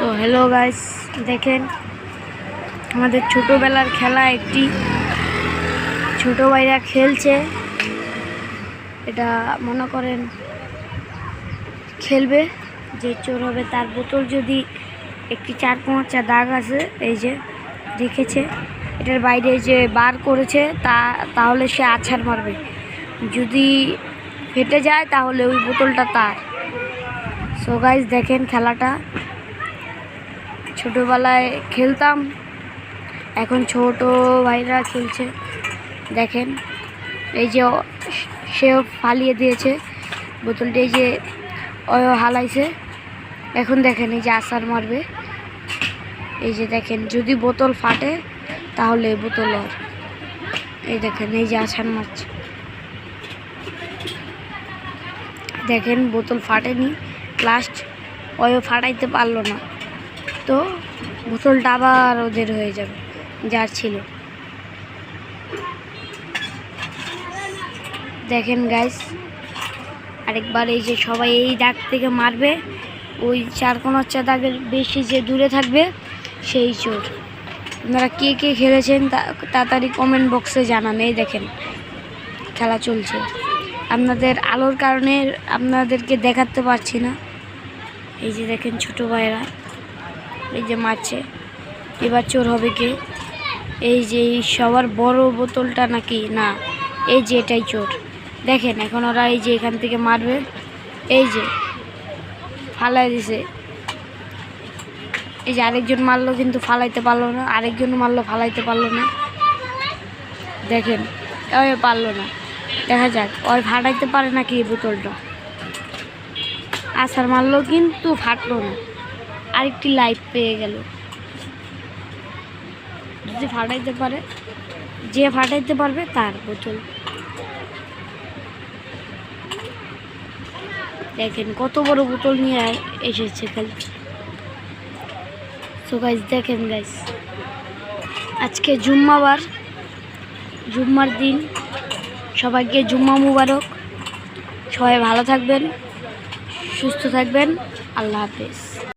So hello guys, দেখেন আমাদের ছোটোবেলার খেলা একটি ছোট ভাইরা খেলছে। এটা মনে করেন খেলবে, যে চোর হবে তার বোতল যদি একটি 4-5টা দাগ আছে, এই যে দেখেছে এটার বাইরে যে বার করেছে তাহলে সে আছাড় মারবে। যদি ফেটে যায় তাহলে ওই বোতলটা তার। সো গাইস দেখেন খেলাটা ছোটোবেলায় খেলতাম, এখন ছোট ভাইরা খেলছে। দেখেন এই যে সেও ফালিয়ে দিয়েছে বোতলটা, এই যে হালাইছে। এখন দেখেন এই যে আছাড় মারবে, এই যে দেখেন যদি বোতল ফাটে তাহলে বোতল আর, এই দেখেন এই যে আছাড় মারছে। দেখেন বোতল ফাটেনি, লাস্ট ফাটাইতে পারলো না, তো বোতলটা আবার ওদের হয়ে যাবে যার ছিল। দেখেন গাইস আরেকবার এই যে সবাই এই দাগ থেকে মারবে, ওই 4-5টা দাগের বেশি যে দূরে থাকবে সেই চোর। আপনারা কে কে খেলেছেন তাড়াতাড়ি কমেন্ট বক্সে জানান। এই দেখেন খেলা চলছে, আপনাদের আলোর কারণে আপনাদেরকে দেখাতে পারছি না। এই যে দেখেন ছোট ভাইরা এই যে মারছে, এবার চোর হবে কে? এই যে সবার বড় বোতলটা নাকি না, এই যে এটাই চোর। দেখেন এখন ওরা এই যে এখান থেকে মারবে, এই যে ফালাই দিছে, এই যে আরেকজন মারলো কিন্তু ফালাইতে পারলো না, আরেকজন মারলো ফালাইতে পারলো না। দেখেন ওই পারলো না, দেখা যাক ওই ফাটাইতে পারে নাকি এই বোতলটা। আছাড় মারলো কিন্তু ফাটলো না, আরেকটি লাইফ পেয়ে গেল। যদি ফাটাইতে পারে, যে ফাটাইতে পারবে তার বোতল। দেখেন কত বড় বোতল নিয়ে এসেছে খেলতে। সো গাইস দেখেন গাইস, আজকে জুম্মাবার, জুম্মার দিন, সবাইকে জুম্মা মুবারক। সবাই ভালো থাকবেন, সুস্থ থাকবেন, আল্লাহ হাফেজ।